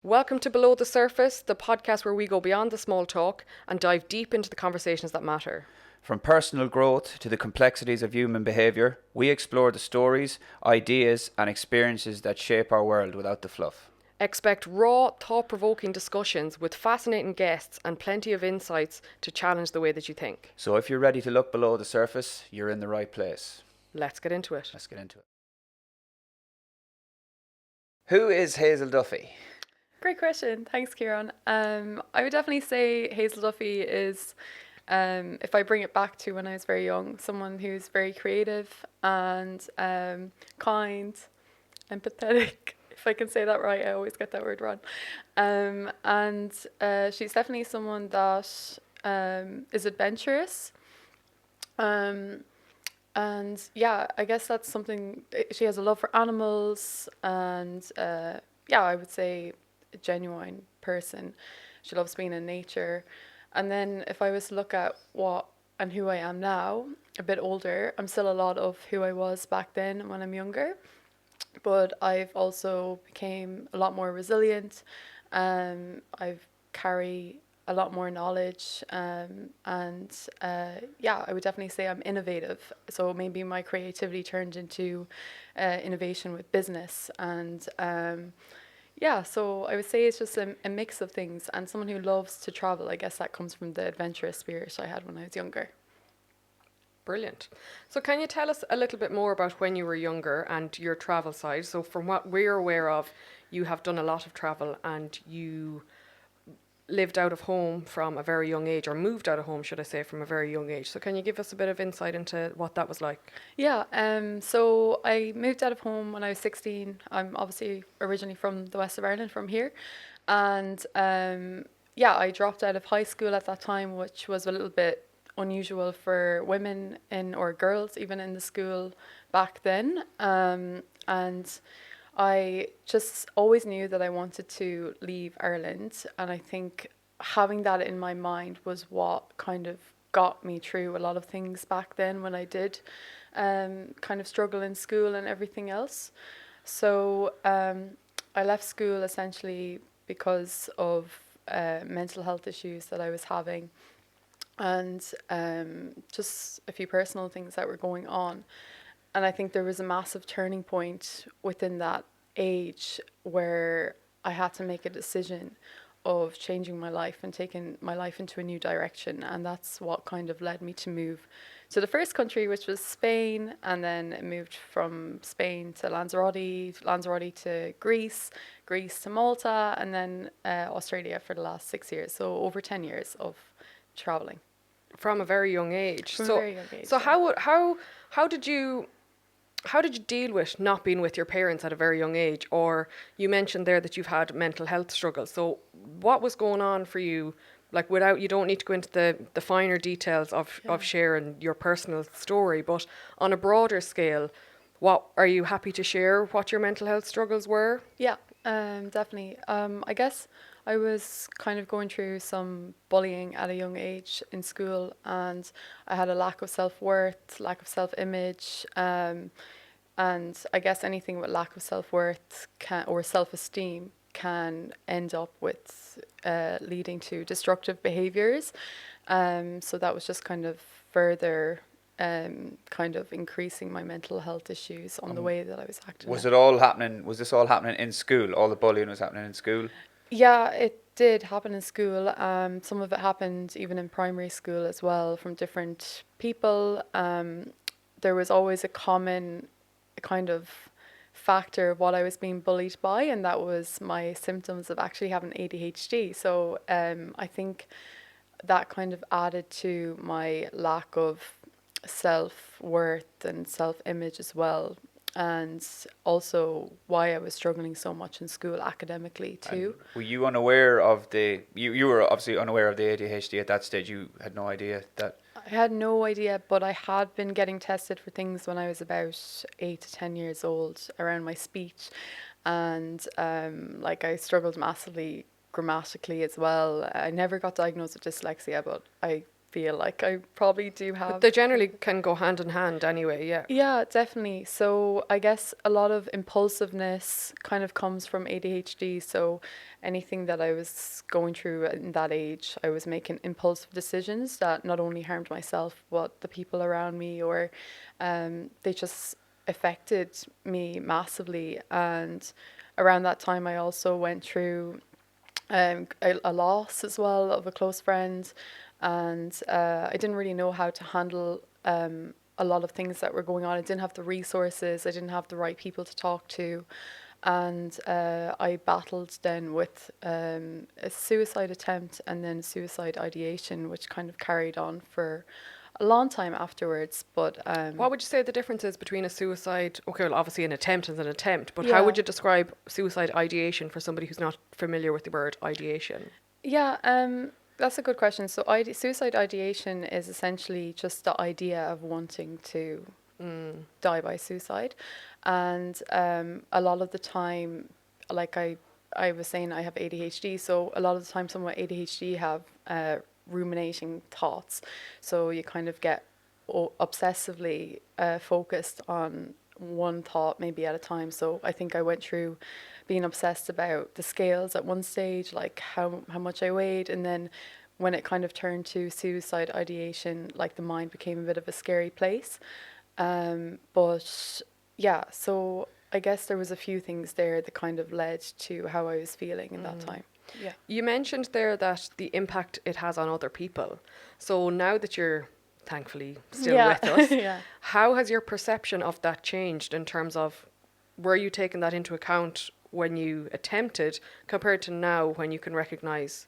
Welcome to Below the Surface, the podcast where we go beyond the small talk and dive deep into the conversations that matter. From personal growth to the complexities of human behaviour, we explore the stories, ideas, and experiences that shape our world without the fluff. Expect raw, thought-provoking discussions with fascinating guests and plenty of insights to challenge the way that you think. So if you're ready to look below the surface, you're in the right place. Let's get into it. Let's get into it. Who is Hazel Duffy? Great question. Thanks, Kieran. I would definitely say Hazel Duffy is, if I bring it back to when I was very young, someone who's very creative and kind, empathetic. If I can say that right, I always get that word wrong. And she's definitely someone that is adventurous. And yeah, I guess that's something. She has a love for animals, and yeah, I would say a genuine person. She loves being in nature. And then if I was to look at what and who I am now, a bit older, I'm still a lot of who I was back then when I'm younger. But I've also became a lot more resilient. I've carry a lot more knowledge, and yeah, I would definitely say I'm innovative. So maybe my creativity turned into innovation with business, and yeah, so I would say it's just a mix of things, and someone who loves to travel. I guess that comes from the adventurous spirit I had when I was younger. Brilliant. So can you tell us a little bit more about when you were younger and your travel side? So from what we're aware of, you have done a lot of travel and you lived out of home from a very young age, or moved out of home, should I say, from a very young age. So can you give us a bit of insight into what that was like? Yeah, so I moved out of home when I was 16. I'm obviously originally from the west of Ireland, from here. And yeah, I dropped out of high school at that time, which was a little bit unusual for women or girls even in the school back then. And I just always knew that I wanted to leave Ireland, and I think having that in my mind was what kind of got me through a lot of things back then when I did kind of struggle in school and everything else. So I left school essentially because of mental health issues that I was having, and just a few personal things that were going on. And I think there was a massive turning point within that age where I had to make a decision of changing my life and taking my life into a new direction. And that's what kind of led me to move to the first country, which was Spain. And then it moved from Spain to Lanzarote to Greece, Greece to Malta, and then Australia for the last 6 years. So over 10 years of traveling. From a very young age. From a very young age. So how did you deal with not being with your parents at a very young age? Or you mentioned there that you've had mental health struggles. So what was going on for you? Like, you don't need to go into the finer details of sharing your personal story, but on a broader scale, what are you happy to share what your mental health struggles were? Yeah, definitely. I guess I was kind of going through some bullying at a young age in school, and I had a lack of self-worth, lack of self-image, and I guess anything with lack of self-worth or self-esteem can end up with leading to destructive behaviors. So that was just kind of further kind of increasing my mental health issues on the way that I was acting. Was this all happening in school? All the bullying was happening in school? Yeah, it did happen in school. Some of it happened even in primary school as well, from different people. There was always a common kind of factor of what I was being bullied by, and that was my symptoms of actually having ADHD. So I think that kind of added to my lack of self-worth and self-image as well, and also why I was struggling so much in school academically too. And were you unaware of you were obviously unaware of the ADHD at that stage? You had no idea that? I had no idea, but I had been getting tested for things when I was about 8 to 10 years old around my speech, and like I struggled massively grammatically as well. I never got diagnosed with dyslexia, but I feel like I probably do have. They generally can go hand in hand anyway, yeah. Yeah, definitely. So I guess a lot of impulsiveness kind of comes from ADHD. So anything that I was going through in that age, I was making impulsive decisions that not only harmed myself, but the people around me, or they just affected me massively. And around that time, I also went through a loss as well of a close friend, and I didn't really know how to handle a lot of things that were going on. I didn't have the resources, I didn't have the right people to talk to, and I battled then with a suicide attempt and then suicide ideation, which kind of carried on for a long time afterwards. But What would you say the difference is between a suicide? Okay, well, obviously an attempt is an attempt, but how yeah, would you describe suicide ideation for somebody who's not familiar with the word ideation? yeah, that's a good question. So, suicide ideation is essentially just the idea of wanting to die by suicide, and a lot of the time, like I was saying, I have ADHD. So a lot of the time, someone with ADHD have ruminating thoughts. So you kind of get obsessively focused on one thought maybe at a time. So I think I went through being obsessed about the scales at one stage, like how much I weighed, and then when it kind of turned to suicide ideation, like the mind became a bit of a scary place. But yeah, so I guess there was a few things there that kind of led to how I was feeling in that time. Yeah. You mentioned there that the impact it has on other people. So now that you're thankfully still Yeah. with us, Yeah. how has your perception of that changed in terms of were you taking that into account when you attempted compared to now when you can recognize,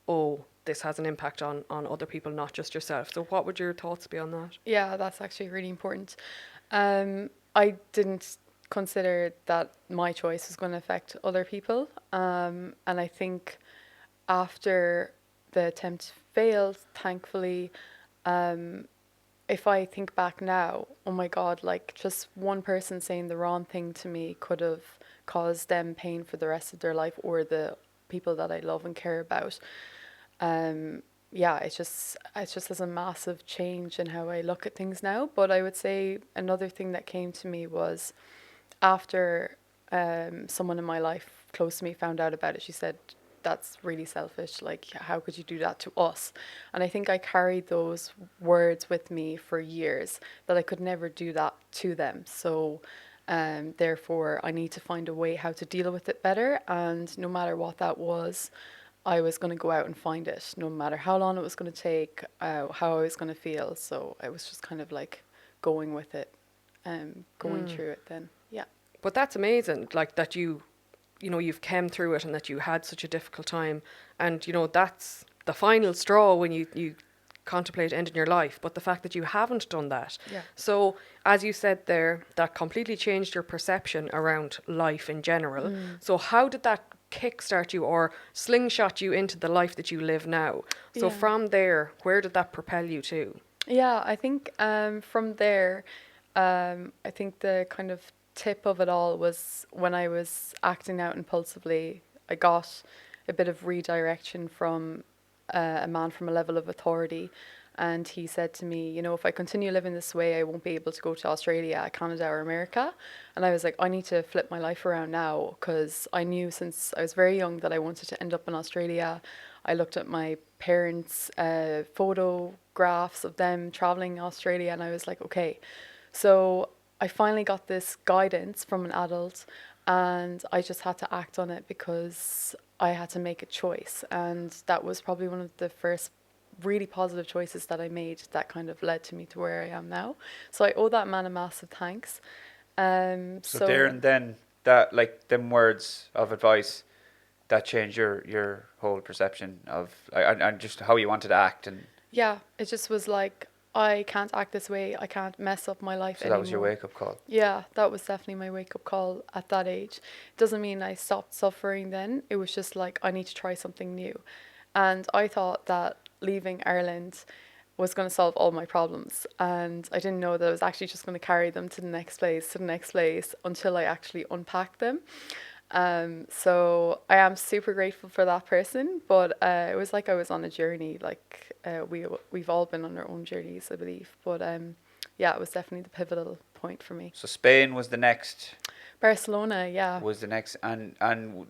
oh, this has an impact on other people, not just yourself. So what would your thoughts be on that? Yeah, that's actually really important. I didn't consider that my choice was going to affect other people. And I think after the attempt failed, thankfully, if I think back now, oh my God, like just one person saying the wrong thing to me could have caused them pain for the rest of their life, or the people that I love and care about. Yeah, it's just as a massive change in how I look at things now. But I would say another thing that came to me was after someone in my life close to me found out about it. She said, "That's really selfish. Like, how could you do that to us?" And I think I carried those words with me for years, that I could never do that to them. So therefore, I need to find a way how to deal with it better. And no matter what that was, I was going to go out and find it, no matter how long it was going to take, how I was going to feel. So I was just kind of like going with it, going through it then. Yeah. But that's amazing, like that you've came through it and that you had such a difficult time. And, that's the final straw when you contemplate ending your life. But the fact that you haven't done that. Yeah. So, as you said there, that completely changed your perception around life in general. So, how did that kickstart you or slingshot you into the life that you live now? So, Yeah. from there, where did that propel you to? Yeah, I think from there, I think the kind of tip of it all was when I was acting out impulsively. I got a bit of redirection from a man from a level of authority. And he said to me, if I continue living this way, I won't be able to go to Australia, Canada, or America. And I was like, I need to flip my life around now, because I knew since I was very young that I wanted to end up in Australia. I looked at my parents' photographs of them traveling Australia, and I was like, okay. So I finally got this guidance from an adult, and I just had to act on it because I had to make a choice. And that was probably one of the first really positive choices that I made that kind of led to me to where I am now. So I owe that man a massive thanks. So there and then, that like them words of advice that changed your whole perception of and just how you wanted to act, and yeah, it just was like, I can't act this way. I can't mess up my life so anymore. that was your wake up call. Yeah, that was definitely my wake up call at that age. Doesn't mean I stopped suffering then. It was just like, I need to try something new. And I thought that leaving Ireland was going to solve all my problems. And I didn't know that I was actually just going to carry them to the next place, until I actually unpacked them. So I am super grateful for that person, but it was like I was on a journey. Like we've all been on our own journeys, I believe. But yeah, it was definitely the pivotal point for me. So Spain was the next. Barcelona, yeah. Was the next, and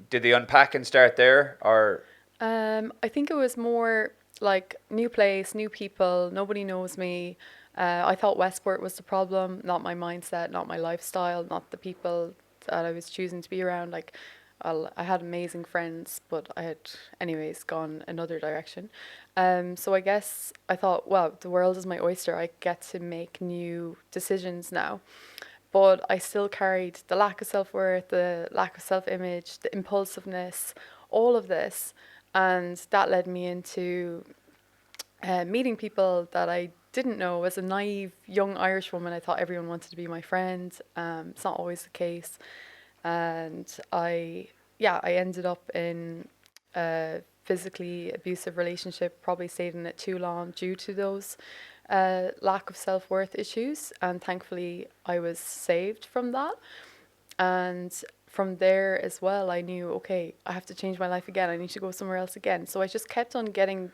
did the unpacking start there, or? I think it was more like new place, new people, nobody knows me. I thought Westport was the problem, not my mindset, not my lifestyle, not the people that I was choosing to be around. Like, I had amazing friends, but I had, anyways, gone another direction. So I guess I thought, well, the world is my oyster. I get to make new decisions now. But I still carried the lack of self worth, the lack of self image, the impulsiveness, all of this. And that led me into meeting people that I didn't know. As a naive young Irish woman, I thought everyone wanted to be my friend. It's not always the case. And I ended up in a physically abusive relationship, probably stayed in it too long due to those lack of self worth issues. And thankfully, I was saved from that. And from there as well, I knew, okay, I have to change my life again. I need to go somewhere else again. So I just kept on getting,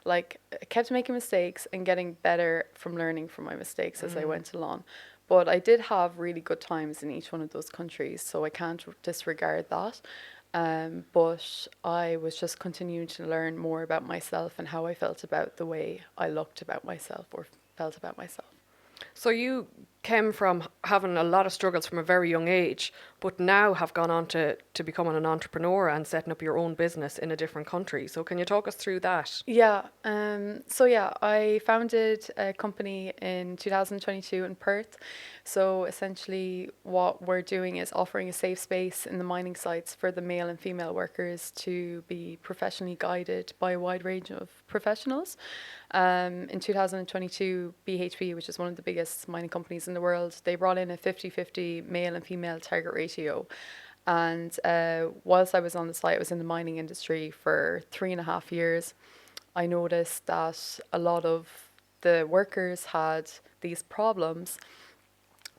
like, I kept making mistakes and getting better from learning from my mistakes as I went along. But I did have really good times in each one of those countries, so I can't disregard that. But I was just continuing to learn more about myself and how I felt about the way I looked about myself or felt about myself. So you came from having a lot of struggles from a very young age, but now have gone on to becoming an entrepreneur and setting up your own business in a different country. So can you talk us through that? Yeah. So yeah, I founded a company in 2022 in Perth. So essentially, what we're doing is offering a safe space in the mining sites for the male and female workers to be professionally guided by a wide range of professionals. In 2022, BHP, which is one of the biggest mining companies in the world, they brought in a 50-50 male and female target ratio. And whilst I was on the site, I was in the mining industry for 3.5 years. I noticed that a lot of the workers had these problems,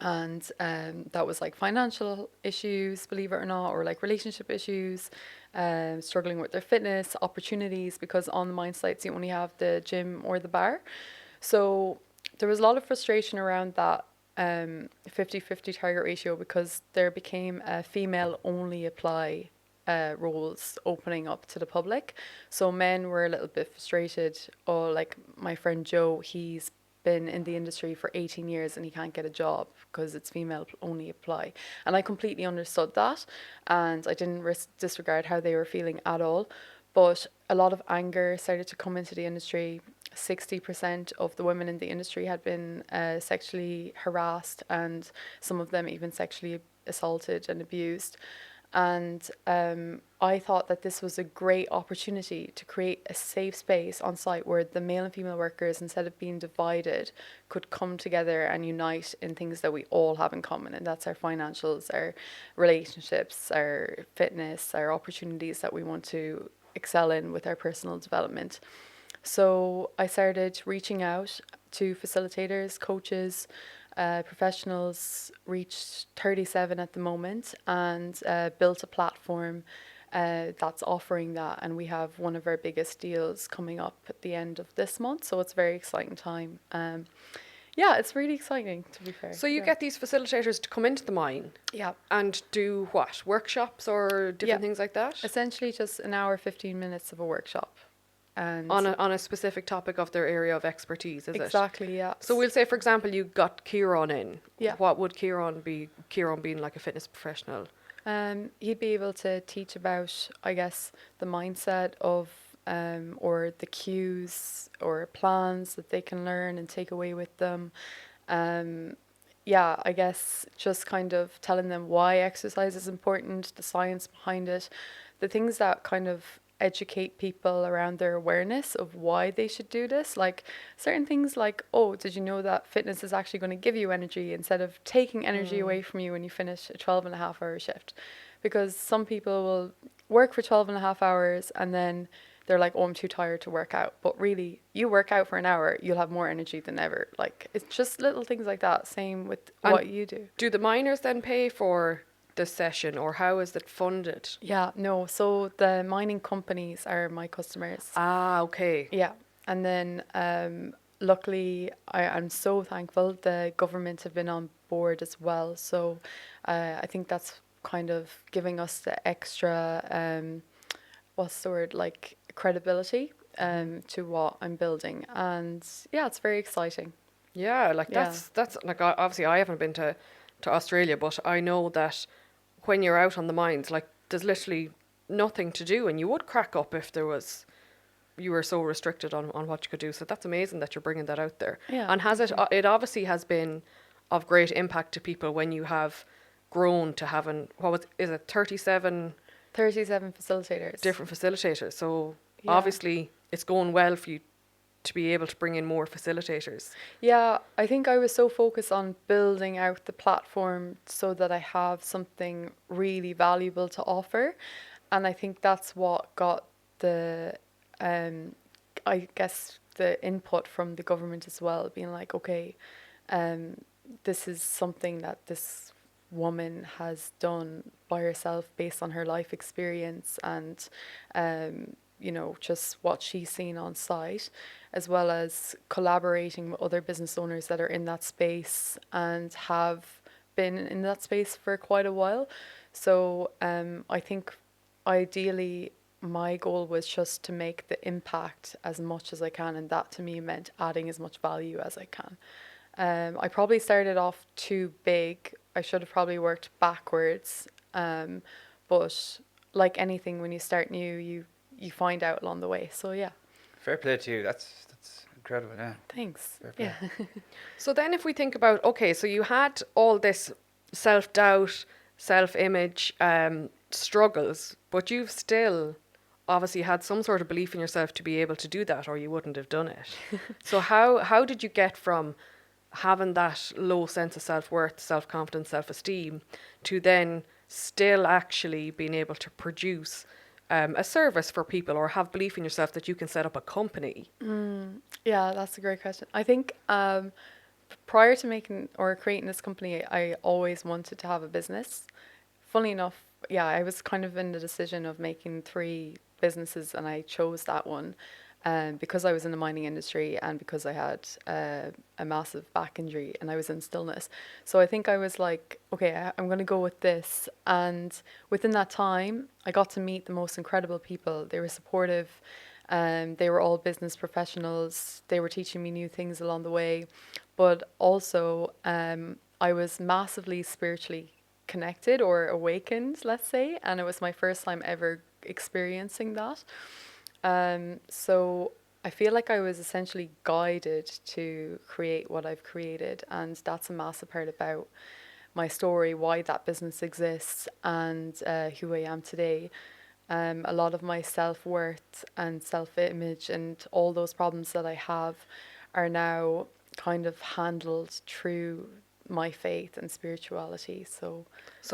and that was like financial issues, believe it or not, or like relationship issues, struggling with their fitness, opportunities, because on the mine sites you only have the gym or the bar. So there was a lot of frustration around that 50-50 target ratio, because there became a female only apply roles opening up to the public. So men were a little bit frustrated. Oh, like my friend Joe, he's been in the industry for 18 years and he can't get a job because it's female only apply. And I completely understood that, and I didn't disregard how they were feeling at all. But a lot of anger started to come into the industry. 60% of the women in the industry had been sexually harassed, and some of them even sexually assaulted and abused. And I thought that this was a great opportunity to create a safe space on site where the male and female workers, instead of being divided, could come together and unite in things that we all have in common. And that's our financials, our relationships, our fitness, our opportunities that we want to excel in with our personal development. So I started reaching out to facilitators, coaches, professionals, reached 37 at the moment, and built a platform that's offering that. And we have one of our biggest deals coming up at the end of this month. So it's a very exciting time. Yeah, it's really exciting, to be fair. So you get these facilitators to come into the mine, yeah, and do what? Workshops or different things like that? essentially just an hour, 15 minutes of a workshop. And On a specific topic of their area of expertise, is it? exactly, yeah. So we'll say, for example, you got Kieran in. Yeah. What would Kieran be? Kieran being like a fitness professional. He'd be able to teach about, I guess, the mindset of or the cues or plans that they can learn and take away with them. Yeah, I guess just kind of telling them why exercise is important, the science behind it, the things that kind of educate people around their awareness of why they should do this. Like certain things like, oh, did you know that fitness is actually going to give you energy instead of taking energy away from you when you finish a 12.5 hour shift? Because some people will work for 12.5 hours and then they're like, oh, I'm too tired to work out. But really, you work out for an hour, you'll have more energy than ever. Like, it's just little things like that. Same with what you do. Do the miners then pay for the session, or how is it funded? Yeah, no. So the mining companies are my customers. Ah, okay. Yeah. And then luckily, I'm so thankful the government have been on board as well. So I think that's kind of giving us the extra, what's the word, like credibility to what I'm building. And yeah, it's very exciting. Yeah, like Yeah. that's like obviously I haven't been to Australia, but I know that when you're out on the mines, like there's literally nothing to do, and you would crack up if there was you were so restricted on what you could do. So that's amazing that you're bringing that out there. Yeah. And has Thank it? you. It obviously has been of great impact to people when you have grown to having what was is it 37 37 facilitators. different facilitators. So Yeah. obviously it's going well for you to be able to bring in more facilitators. Yeah, I think I was so focused on building out the platform so that I have something really valuable to offer. And I think that's what got the, I guess, the input from the government as well, being like, okay, um, this is something that this woman has done by herself based on her life experience and just what she's seen on site, as well as collaborating with other business owners that are in that space and have been in that space for quite a while. So I think ideally my goal was just to make the impact as much as I can, and that to me meant adding as much value as I can. I probably started off too big. I should have probably worked backwards. But like anything, when you start new, you find out along the way. So yeah. Fair play to you. That's incredible. Yeah. Thanks. Fair play. Yeah. So then if we think about, okay, so you had all this self-doubt, self-image struggles, but you've still obviously had some sort of belief in yourself to be able to do that, or you wouldn't have done it. So how did you get from having that low sense of self-worth, self-confidence, self-esteem to then still actually being able to produce a service for people, or have belief in yourself that you can set up a company? Yeah, that's a great question. I think prior to making or creating this company, I always wanted to have a business. Funny enough, yeah, I was kind of in the decision of making three businesses, and I chose that one because I was in the mining industry and because I had a massive back injury and I was in stillness. So I think I was like, okay, I'm going to go with this. And within that time, I got to meet the most incredible people. They were supportive. They were all business professionals. They were teaching me new things along the way. But also, I was massively spiritually connected or awakened, let's say. And it was my first time ever experiencing that. So I feel like I was essentially guided to create what I've created. And that's a massive part about my story, why that business exists, and who I am today. A lot of my self-worth and self-image and all those problems that I have are now kind of handled through my faith and spirituality. So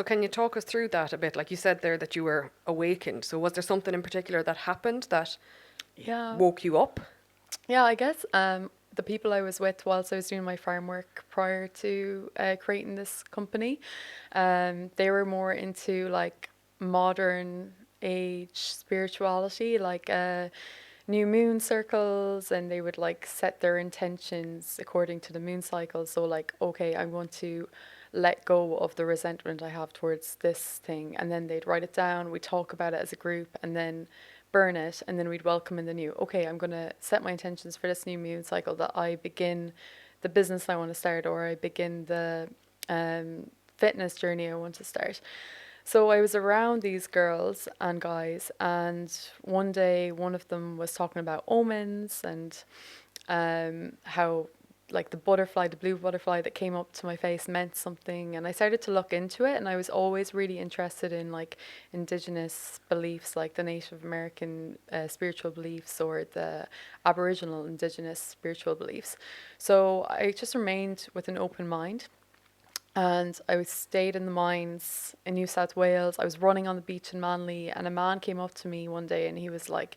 can you talk us through that a bit? Like you said there that you were awakened. So was there something in particular that happened that Yeah, woke you up? yeah, I guess the people I was with whilst I was doing my farm work prior to creating this company, they were more into like modern age spirituality, like new moon circles, and they would like set their intentions according to the moon cycle. So like, okay, I want to let go of the resentment I have towards this thing, and then they'd write it down, we'd talk about it as a group, and then burn it, and then we'd welcome in the new. Okay, I'm going to set my intentions for this new moon cycle that I begin the business I want to start, or I begin the fitness journey I want to start. So I was around these girls and guys, and one day one of them was talking about omens and how like the butterfly, the blue butterfly that came up to my face meant something, and I started to look into it. And I was always really interested in like indigenous beliefs, like the Native American spiritual beliefs or the Aboriginal indigenous spiritual beliefs. So I just remained with an open mind. And I stayed in the mines in New South Wales. I was running on the beach in Manly, and a man came up to me one day and he was like,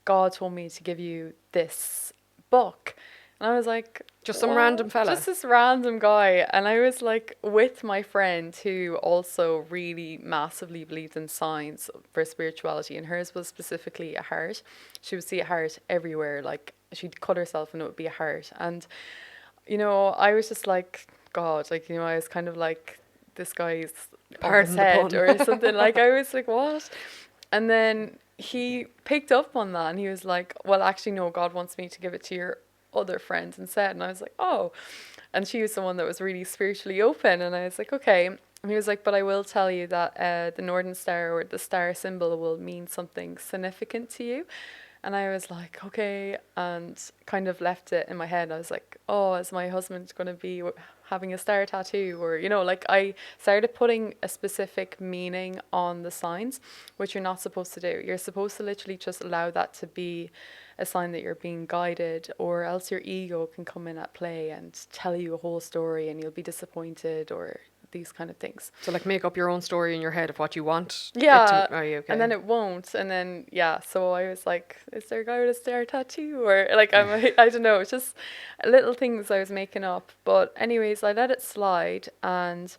God told me to give you this book. And I was like, Just some random fella. Just this random guy. And I was like with my friend who also really massively believed in signs for spirituality. And hers was specifically a heart. She would see a heart everywhere. Like she'd cut herself and it would be a heart. And, you know, I was just like, God, like, you know, I was kind of like, this guy's off his Pardon the head pun. or something. Like I was like, what? And then he picked up on that and he was like, well, actually, no, God wants me to give it to your other friends instead. And I was like, oh. And she was the one that was really spiritually open. And I was like, okay. And he was like, but I will tell you that the Northern Star or the star symbol will mean something significant to you. And I was like, okay, and kind of left it in my head. I was like, oh, is my husband going to be having a star tattoo? Or, you know, like I started putting a specific meaning on the signs, which you're not supposed to do. You're supposed to literally just allow that to be a sign that you're being guided, or else your ego can come in at play and tell you a whole story and you'll be disappointed or these kind of things. So like make up your own story in your head of what you want. Yeah. Are you okay? And then it won't. And then, yeah, so I was like, is there a guy with a star tattoo? Or like, I don't know. It's just little things I was making up. But anyways, I let it slide. And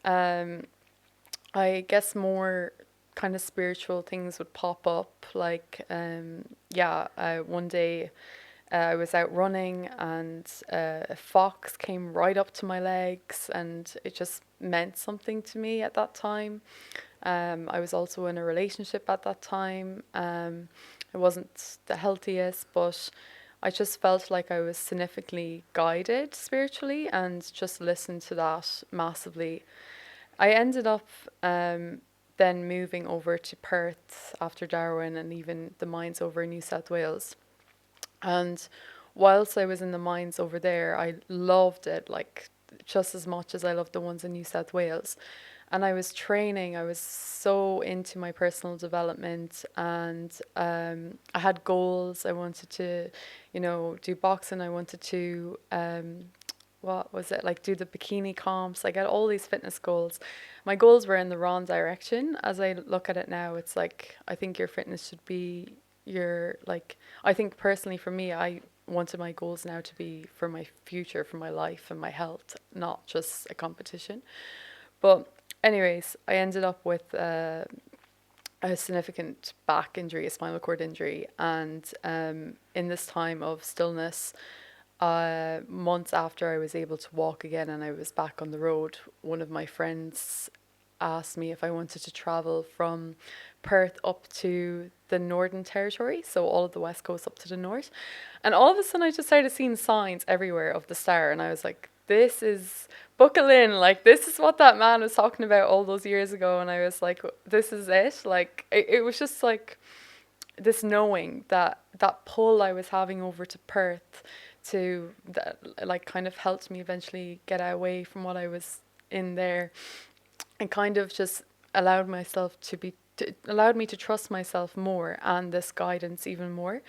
I guess more kind of spiritual things would pop up. Like, one day I was out running and a fox came right up to my legs and it just meant something to me at that time. I was also in a relationship at that time. It wasn't the healthiest, but I just felt like I was significantly guided spiritually and just listened to that massively. I ended up then moving over to Perth after Darwin and even the mines over in New South Wales. And whilst I was in the mines over there, I loved it like just as much as I loved the ones in New South Wales. And I was training, I was so into my personal development and I had goals. I wanted to, you know, do boxing. I wanted to, what was it, like do the bikini comps. I got all these fitness goals. My goals were in the wrong direction. As I look at it now, it's like, I think your fitness should be your, like, I think personally for me, I wanted my goals now to be for my future, for my life and my health, not just a competition. But anyways, I ended up with a significant back injury, a spinal cord injury. And in this time of stillness, months after I was able to walk again and I was back on the road, one of my friends asked me if I wanted to travel from Perth up to the Northern Territory, so all of the West Coast up to the north. And all of a sudden I just started seeing signs everywhere of the star and I was like, this is, buckle in, like this is what that man was talking about all those years ago. And I was like, this is it. Like it was just like this knowing that pull I was having over to Perth to that, like kind of helped me eventually get away from what I was in there and kind of just allowed myself allowed me to trust myself more and this guidance even more,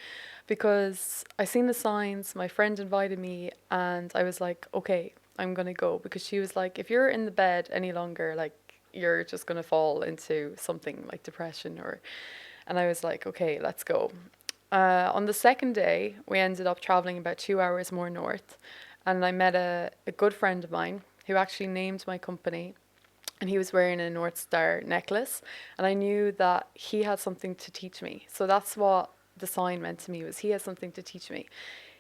because I seen the signs. My friend invited me and I was like, okay, I'm gonna go, because she was like, if you're in the bed any longer, like you're just gonna fall into something like depression and I was like, okay, let's go. On the second day, we ended up traveling about 2 hours more north, and I met a good friend of mine who actually named my company, and he was wearing a North Star necklace, and I knew that he had something to teach me. So that's what the sign meant to me, was he has something to teach me.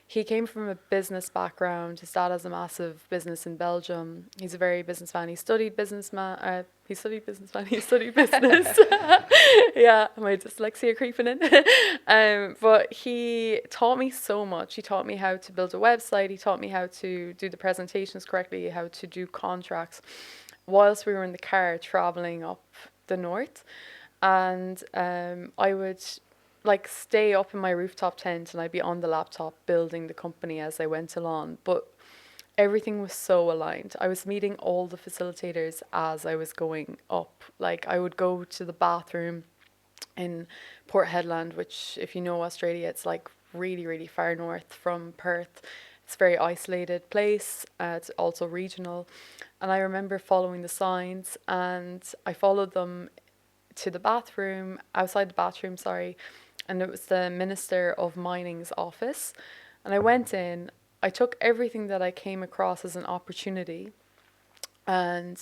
He came from a business background. His dad has a massive business in Belgium. He's a very businessman. He studied businessman. He studied businessman. He studied business. Yeah, my dyslexia creeping in. But he taught me so much. He taught me how to build a website. He taught me how to do the presentations correctly, how to do contracts, whilst we were in the car traveling up the north. And I would like stay up in my rooftop tent and I'd be on the laptop building the company as I went along. But everything was so aligned. I was meeting all the facilitators as I was going up. Like I would go to the bathroom in Port Hedland, which if you know Australia, it's like really, really far north from Perth. It's a very isolated place. It's also regional. And I remember following the signs and I followed them to the bathroom, outside the bathroom, sorry. And it was the Minister of Mining's office. And I went in. I took everything that I came across as an opportunity. And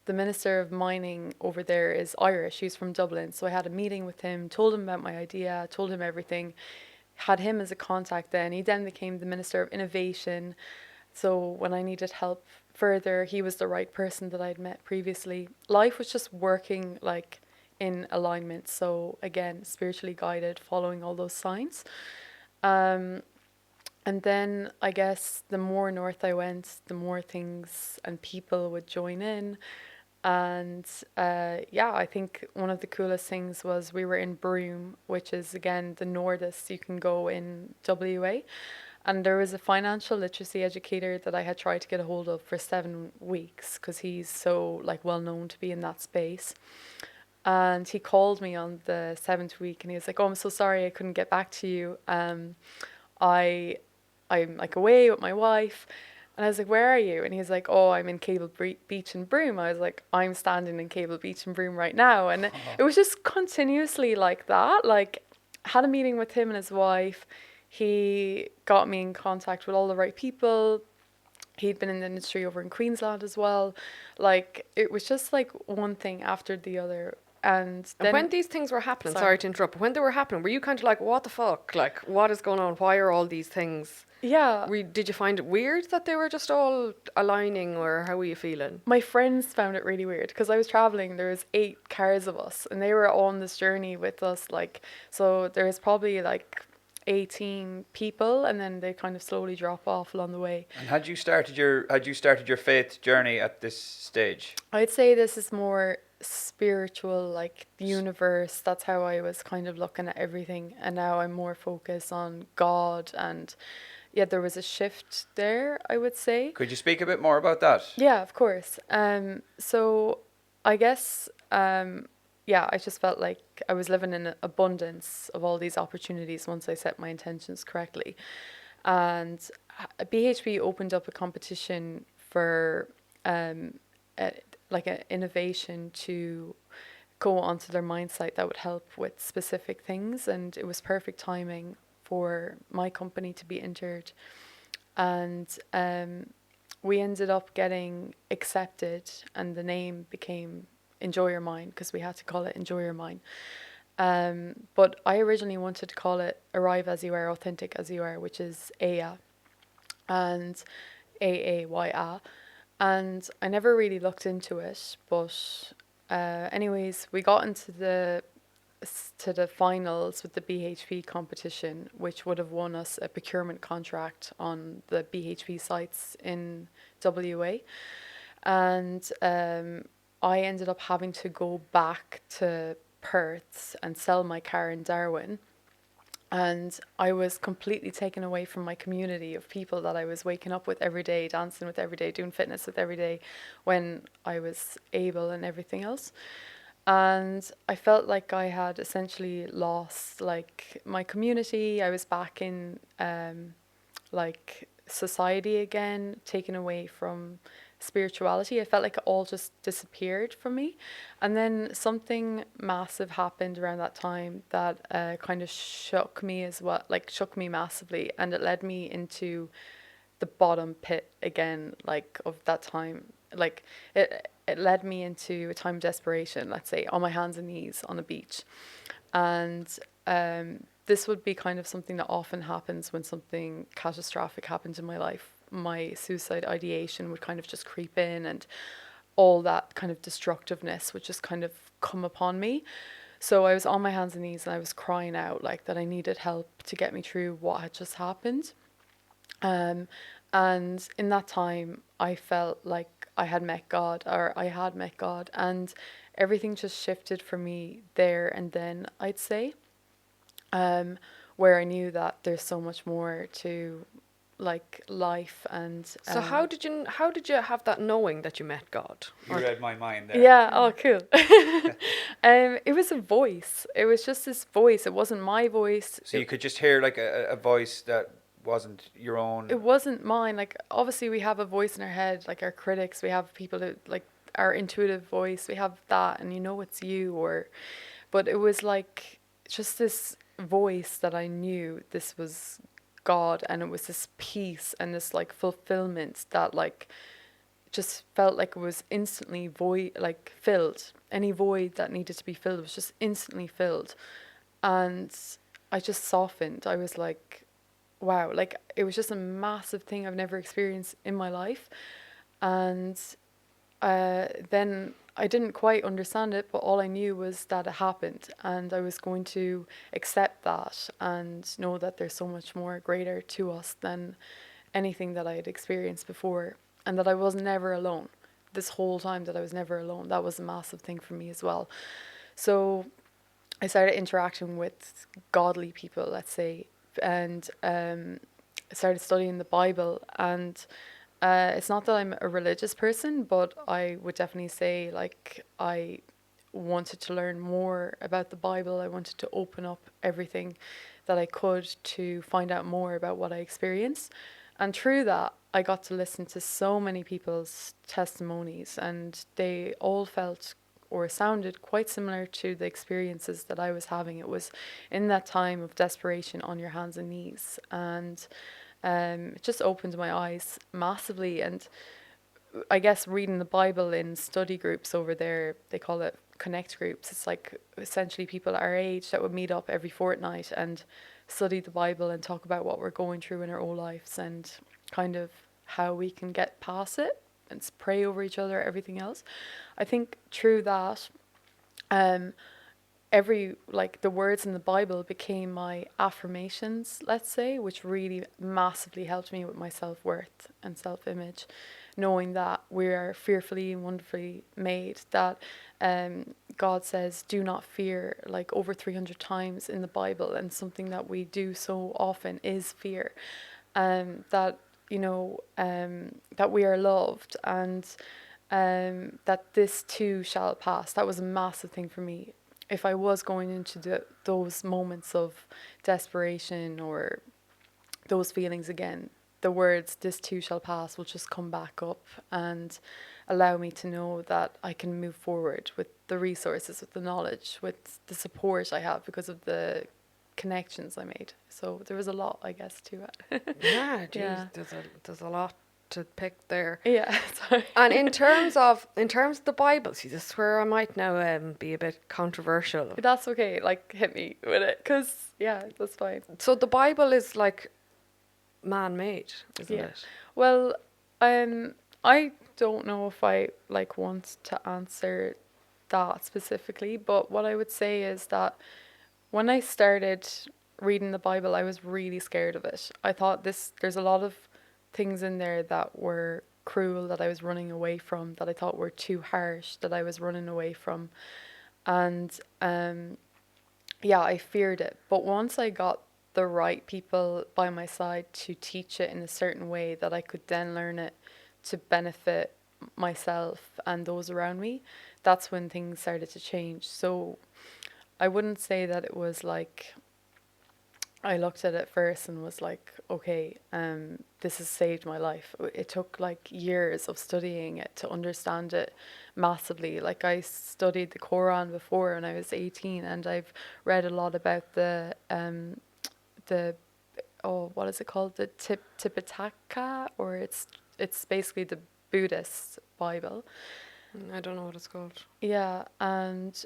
the Minister of Mining over there is Irish. He's from Dublin. So I had a meeting with him, told him about my idea, told him everything, had him as a contact then. He then became the Minister of Innovation. So when I needed help further, he was the right person that I'd met previously. Life was just working like in alignment. So again, spiritually guided, following all those signs. And then I guess the more north I went, the more things and people would join in. And yeah, I think one of the coolest things was we were in Broome, which is again the Nordis you can go in WA. And there was a financial literacy educator that I had tried to get a hold of for 7 weeks because he's so like well known to be in that space. And he called me on the 7th week and he was like, "Oh, I'm so sorry I couldn't get back to you. I I'm like away with my wife." And I was like, "Where are you?" And he's like, "Oh, I'm in Beach in Broome." I was like, "I'm standing in Cable Beach in Broome right now." And it was just continuously like that. Like, had a meeting with him and his wife. He got me in contact with all the right people. He'd been in the industry over in Queensland as well. Like, it was just like one thing after the other. And then, when these things were happening, sorry. sorry to interrupt, but when they were happening, were you kind of like, what the fuck? Like, what is going on? Why are all these things? Yeah. Did you find it weird that they were just all aligning, or how were you feeling? My friends found it really weird because I was traveling. There was 8 cars of us, and they were on this journey with us. Like, so there was probably like 18 people, and then they kind of slowly drop off along the way. And had you started your faith journey at this stage? I'd say this is more spiritual, like the universe. That's how I was kind of looking at everything, and now I'm more focused on God. And yeah, there was a shift there, I would say. Could you speak a bit more about that? Yeah, of course. So I guess, yeah, I just felt like I was living in abundance of all these opportunities once I set my intentions correctly. And BHP opened up a competition for like an innovation to go onto their mine site that would help with specific things. And it was perfect timing for my company to be entered. And we ended up getting accepted, and the name became Enjoy Your Mine because we had to call it Enjoy Your Mine. But I originally wanted to call it Arrive As You Are, Authentic As You Are, which is AYA and AAYA. And I never really looked into it, but anyways, we got into the finals with the BHP competition, which would have won us a procurement contract on the BHP sites in WA. And I ended up having to go back to Perth and sell my car in Darwin. And I was completely taken away from my community of people that I was waking up with every day, dancing with every day, doing fitness with every day when I was able and everything else. And I felt like I had essentially lost like my community. I was back in like society again, taken away from spirituality. I felt like it all just disappeared from me. And then something massive happened around that time that kind of shook me as well, like shook me massively, and it led me into the bottom pit again, like of that time. Like it led me into a time of desperation, let's say, on my hands and knees on the beach. And this would be kind of something that often happens when something catastrophic happens in my life. My suicide ideation would kind of just creep in, and all that kind of destructiveness would just kind of come upon me. So I was on my hands and knees and I was crying out like that I needed help to get me through what had just happened. And in that time, I felt like I had met God, and everything just shifted for me there and then, I'd say, where I knew that there's so much more to like life. And So how did you have that knowing that you met God? You read my mind there. yeah, oh cool. It was a voice. It was just this voice. It wasn't my voice. So you could just hear like a voice that wasn't your own. It wasn't mine. Like, obviously we have a voice in our head, like our critics. We have people who like our intuitive voice. We have that, and you know it's you. But it was like just this voice that I knew this was God, and it was this peace and this like fulfillment that like just felt like it was instantly void, like filled. Any void that needed to be filled was just instantly filled. And I just softened. I was like, wow, like it was just a massive thing I've never experienced in my life. And then I didn't quite understand it, but all I knew was that it happened, and I was going to accept that and know that there's so much more greater to us than anything that I had experienced before, and that I was never alone. This whole time that I was never alone, that was a massive thing for me as well. So I started interacting with godly people, let's say, and I started studying the Bible. And it's not that I'm a religious person, but I would definitely say like I wanted to learn more about the Bible. I wanted to open up everything that I could to find out more about what I experienced. And through that, I got to listen to so many people's testimonies, and they all felt or sounded quite similar to the experiences that I was having. It was in that time of desperation on your hands and knees. And it just opened my eyes massively. And I guess reading the Bible in study groups over there, they call it connect groups. It's like essentially people our age that would meet up every fortnight and study the Bible and talk about what we're going through in our own lives and kind of how we can get past it and pray over each other, everything else. I think through that, um, every like the words in the Bible became my affirmations, let's say, which really massively helped me with my self-worth and self-image, knowing that we are fearfully and wonderfully made, that God says do not fear like over 300 times in the Bible, and something that we do so often is fear. That that we are loved, and that this too shall pass. That was a massive thing for me. If I was going into those moments of desperation or those feelings again, the words "this too shall pass" will just come back up and allow me to know that I can move forward with the resources, with the knowledge, with the support I have because of the connections I made. So there was a lot, I guess, to it. Yeah, geez, Yeah. there's a lot to pick there. Yeah, sorry. And in terms of the Bible, see, this is where I might now be a bit controversial. That's okay. Like, hit me with it, cause yeah, that's fine. So the Bible is like man-made, isn't Yeah. it? Well, I don't know if I like want to answer that specifically, but what I would say is that when I started reading the Bible, I was really scared of it. I thought there's a lot of things in there that were cruel, that I was running away from, that I thought were too harsh, that I was running away from. And yeah, I feared it. But once I got the right people by my side to teach it in a certain way that I could then learn it to benefit myself and those around me, that's when things started to change. So I wouldn't say that it was like I looked at it first and was like, okay, this has saved my life. It took like years of studying it to understand it massively. Like I studied the Quran before when I was 18, and I've read a lot about the what is it called? The Tipitaka, or it's basically the Buddhist Bible. I don't know what it's called. Yeah, and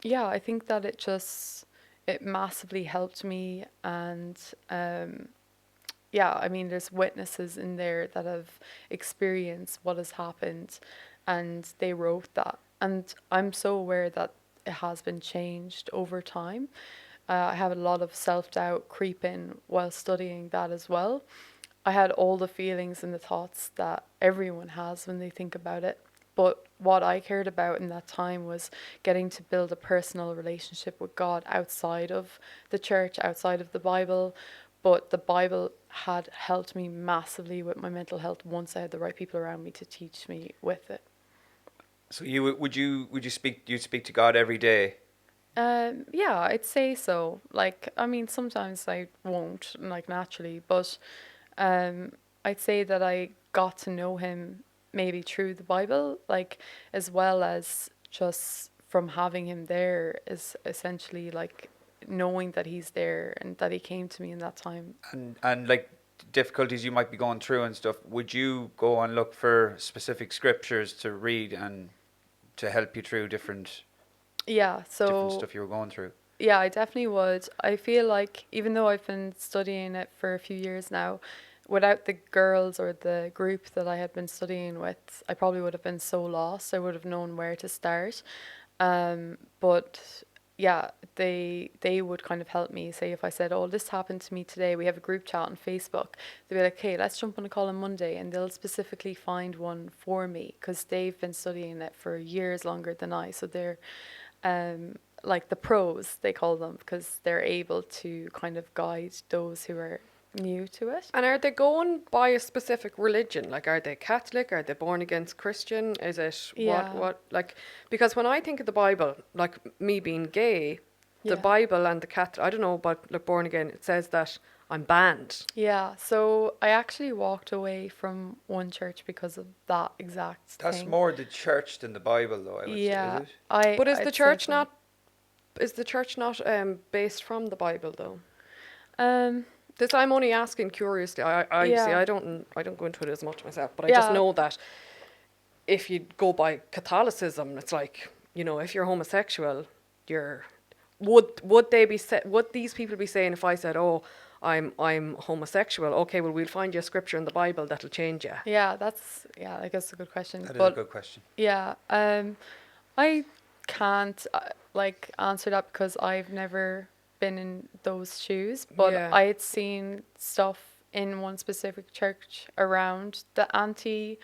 yeah, I think that it massively helped me. And yeah, I mean, there's witnesses in there that have experienced what has happened, and they wrote that. And I'm so aware that it has been changed over time. I have a lot of self-doubt creep in while studying that as well. I had all the feelings and the thoughts that everyone has when they think about it. But what I cared about in that time was getting to build a personal relationship with God outside of the church, outside of the Bible. But the Bible had helped me massively with my mental health once I had the right people around me to teach me with it. So would you speak to God every day? Yeah, I'd say so. Like, I mean, sometimes I won't, like naturally, but I'd say that I got to know him maybe through the Bible, like as well as just from having him there is essentially like knowing that he's there and that he came to me in that time. And like difficulties you might be going through and stuff, would you go and look for specific scriptures to read and to help you through different Yeah, different so stuff you were going through? yeah, I definitely would. I feel like even though I've been studying it for a few years now, without the girls or the group that I had been studying with, I probably would have been so lost. I would have known where to start. But yeah, they would kind of help me. Say if I said, "Oh, this happened to me today," we have a group chat on Facebook. They'd be like, "Okay, let's jump on a call on Monday," and they'll specifically find one for me because they've been studying it for years longer than I. So they're like the pros, they call them, because they're able to kind of guide those who are new to it. And are they going by a specific religion? Like, are they Catholic? Are they born against Christian? Is it Yeah. what, like, because when I think of the Bible, like me being gay, the Yeah. Bible and the Catholic, I don't know about like born again, it says that I'm banned. Yeah, so I actually walked away from one church because of that exact That's thing. more the church than the Bible, though, I would say, Yeah, is it? But I'd say so. is the church not based from the Bible though? Um, This I'm only asking curiously. I see. yeah, I don't go into it as much myself, but I just yeah, know that if you go by Catholicism, it's like, you know, if you're homosexual, you're would they be would these people be saying if I said, "Oh, I'm homosexual," okay, well we'll find you a scripture in the Bible that'll change you. yeah. Yeah, I guess a good question. That is a But good question. yeah, I can't like answer that because I've never been in those shoes. But Yeah. I had seen stuff in one specific church around the anti,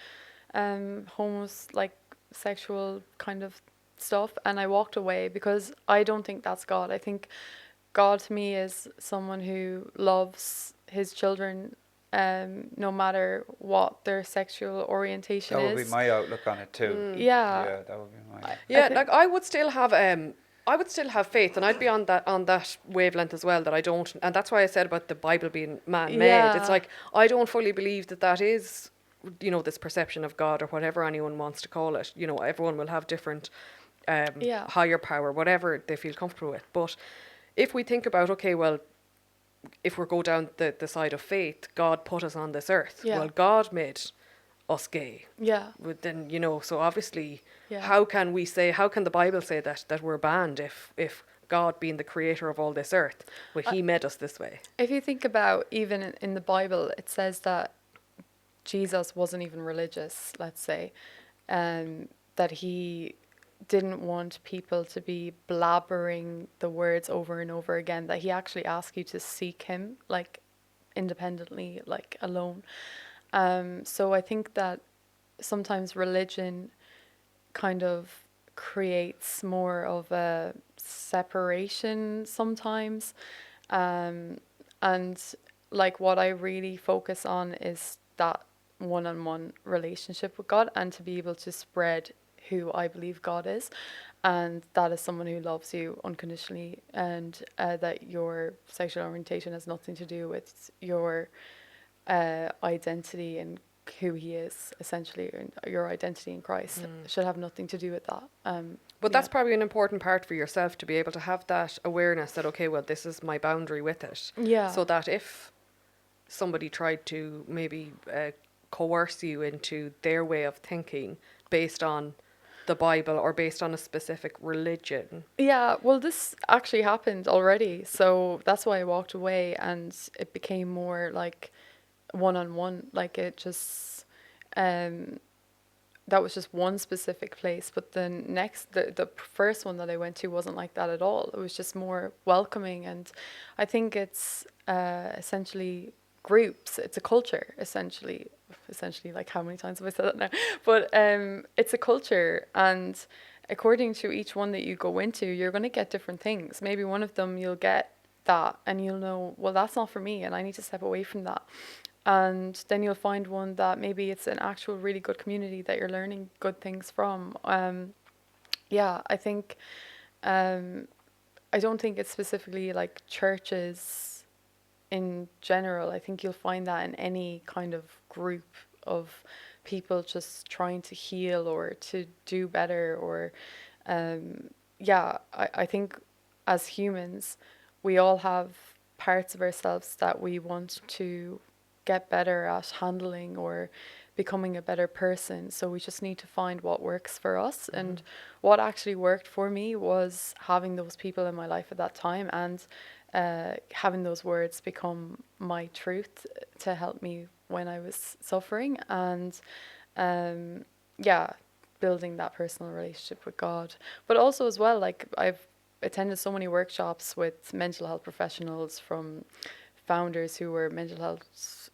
homos like sexual kind of stuff, and I walked away because I don't think that's God. I think God to me is someone who loves his children, no matter what their sexual orientation That would be is. my outlook on it too. Yeah, Yeah, that would be my. I Yeah, think like I would still have faith, and I'd be on that wavelength as well. That I don't, and that's why I said about the Bible being man-made. It's yeah, like I don't fully believe that that is, you know, this perception of God or whatever anyone wants to call it. You know, everyone will have different yeah, higher power, whatever they feel comfortable with. But if we think about, okay, well, if we go down the side of faith, God put us on this earth. yeah, Well, God made us gay. yeah, But then, you know, so obviously, yeah. how can we say, how can the Bible say that we're banned if God, being the creator of all this earth, well, He made us this way? If you think about even in the Bible, it says that Jesus wasn't even religious, let's say, that he didn't want people to be blabbering the words over and over again, that he actually asked you to seek him, like independently, like alone. So I think that sometimes religion kind of creates more of a separation sometimes. And like what I really focus on is that one-on-one relationship with God, and to be able to spread who I believe God is, and that is someone who loves you unconditionally, and that your sexual orientation has nothing to do with your identity and who he is, essentially, and your identity in Christ should have nothing to do with that. But Yeah. that's probably an important part for yourself to be able to have that awareness that, okay, well, this is my boundary with it. Yeah. So that if somebody tried to maybe coerce you into their way of thinking based on the Bible or based on a specific religion. Yeah, well, this actually happened already, so that's why I walked away, and it became more like one-on-one. Like it just, that was just one specific place. But the next, the first one that I went to wasn't like that at all. It was just more welcoming, and I think it's essentially groups. It's a culture, essentially. Essentially, like how many times have I said that now? But it's a culture, and according to each one that you go into, you're going to get different things. Maybe one of them you'll get that, and you'll know, well, that's not for me, and I need to step away from that. And then you'll find one that maybe it's an actual really good community that you're learning good things from. Yeah, I think, I don't think it's specifically like churches in general. I think you'll find that in any kind of group of people just trying to heal or to do better, or yeah, I think as humans we all have parts of ourselves that we want to get better at handling or becoming a better person. So we just need to find what works for us. And what actually worked for me was having those people in my life at that time, and having those words become my truth to help me when I was suffering. And yeah, building that personal relationship with God. But also as well, like I've attended so many workshops with mental health professionals, from founders who were mental health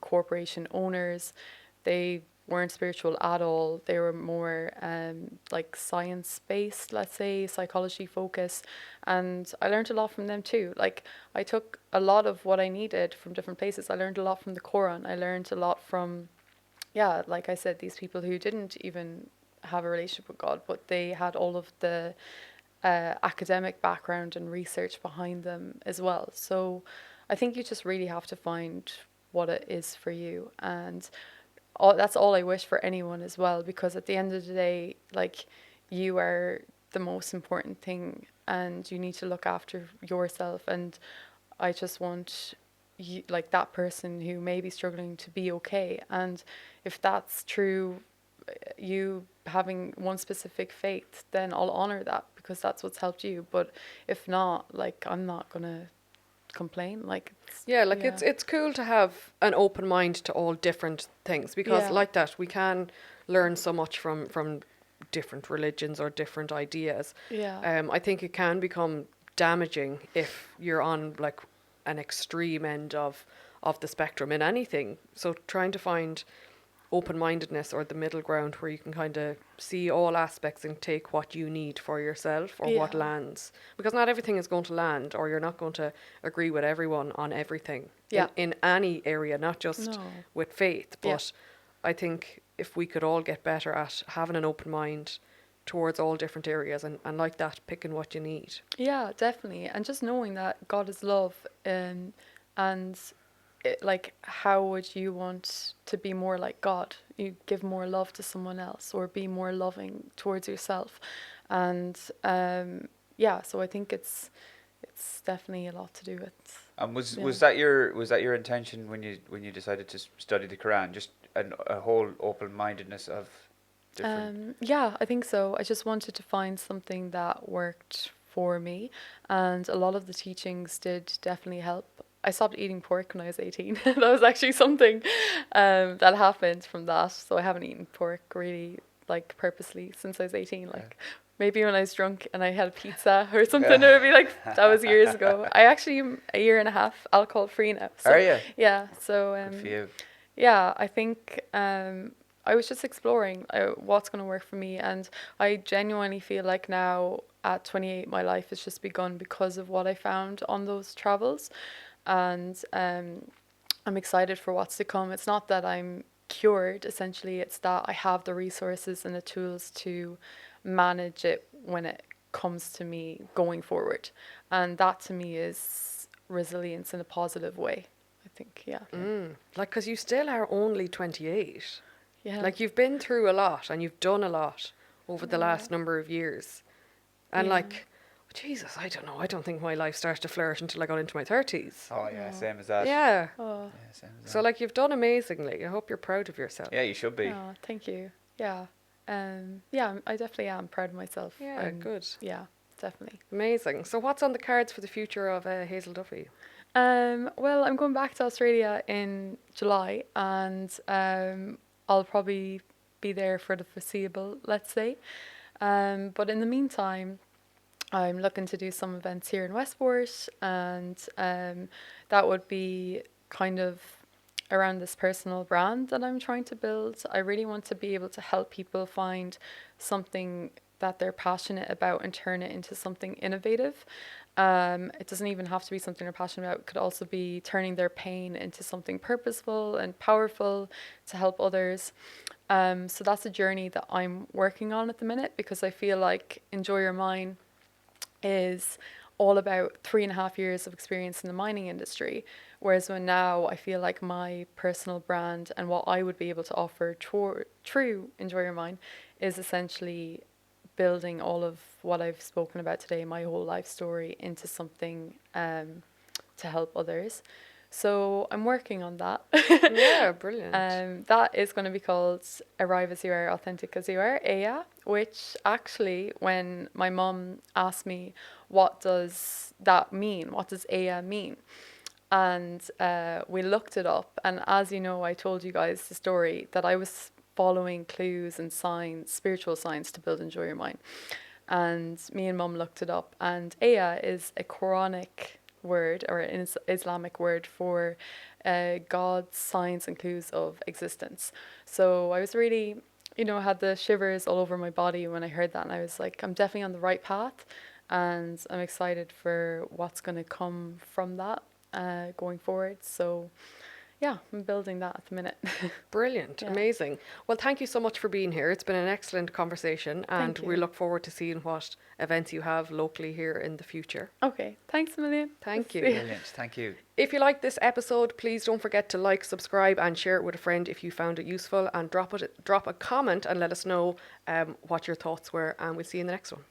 corporation owners. They weren't spiritual at all. They were more like science based, let's say, psychology focused. And I learned a lot from them too. Like I took a lot of what I needed from different places. I learned a lot from the Quran. I learned a lot from, yeah, like I said, these people who didn't even have a relationship with God, but they had all of the academic background and research behind them as well. So I think you just really have to find what it is for you. And that's all I wish for anyone as well, because at the end of the day, like, you are the most important thing and you need to look after yourself. And I just want you, like that person who may be struggling, to be okay. And if that's true, you having one specific faith, then I'll honor that because that's what's helped you. But if not, like, I'm not gonna complain. Like, Yeah, like it's cool to have an open mind to all different things, because like that we can learn so much from different religions or different ideas. I think it can become damaging if you're on like an extreme end of the spectrum in anything. So trying to find open-mindedness or the middle ground where you can kind of see all aspects and take what you need for yourself, or what lands, because not everything is going to land, or you're not going to agree with everyone on everything in any area, not just with faith. But I think if we could all get better at having an open mind towards all different areas, and like that, picking what you need. Yeah, definitely. And just knowing that God is love, and like, how would you want to be more like God? You give more love to someone else, or be more loving towards yourself. And yeah, so I think it's definitely a lot to do with. And was that your intention when you decided to study the Quran? Just a whole open mindedness of different. Yeah, I think so. I just wanted to find something that worked for me, and a lot of the teachings did definitely help. I stopped eating pork when I was 18. That was actually something that happened from that. So I haven't eaten pork really, like, purposely since I was 18. Like, maybe when I was drunk and I had a pizza or something, it would be like, that was years ago. I actually am a year and a half alcohol free now. So, are you? Yeah. So Good for you. yeah, I think I was just exploring what's going to work for me. And I genuinely feel like now at 28, my life has just begun because of what I found on those travels. And I'm excited for what's to come. It's not that I'm cured, essentially. It's that I have the resources and the tools to manage it when it comes to me going forward. And that to me is resilience in a positive way, I think, yeah. Like, because you still are only 28. Yeah. Like, you've been through a lot and you've done a lot over the last number of years. And like, Jesus, I don't know. I don't think my life started to flourish until I got into my 30s. Oh yeah, same as that. Yeah. Oh. Yeah, same as that. So like, you've done amazingly. I hope you're proud of yourself. Yeah, you should be. Oh, thank you. Yeah. Yeah, I definitely am proud of myself. Yeah, good. Yeah, definitely. Amazing. So what's on the cards for the future of Hazel Duffy? Well, I'm going back to Australia in July, and I'll probably be there for the foreseeable, let's say. But in the meantime, I'm looking to do some events here in Westport, and that would be kind of around this personal brand that I'm trying to build. I really want to be able to help people find something that they're passionate about and turn it into something innovative. It doesn't even have to be something they're passionate about. It could also be turning their pain into something purposeful and powerful to help others. So that's a journey that I'm working on at the minute, because I feel like Enjoy Your Mine is all about 3.5 years of experience in the mining industry. Whereas when now I feel like my personal brand and what I would be able to offer through Enjoy Your Mine is essentially building all of what I've spoken about today, my whole life story, into something to help others. So I'm working on that. Yeah, brilliant. That is going to be called Arrive As You Are, Authentic As You Are, AYA, which actually, when my mum asked me, what does that mean? What does AYA mean? And we looked it up. And as you know, I told you guys the story that I was following clues and signs, spiritual signs, to build Enjoy Your Mind. And me and mum looked it up. And Aya is a Quranic word, or an Islamic word for God's signs and clues of existence. So I was really, had the shivers all over my body when I heard that. And I was like, I'm definitely on the right path. And I'm excited for what's going to come from that going forward. So yeah, I'm building that at the minute. Brilliant. Yeah. Amazing. Well, thank you so much for being here. It's been an excellent conversation, and Thank we you. look forward to seeing what events you have locally here in the future. Okay, thanks a million. Thank you. Brilliant. Thank you. If you liked this episode, please don't forget to like, subscribe, and share it with a friend if you found it useful, and drop a comment and let us know what your thoughts were, and we'll see you in the next one.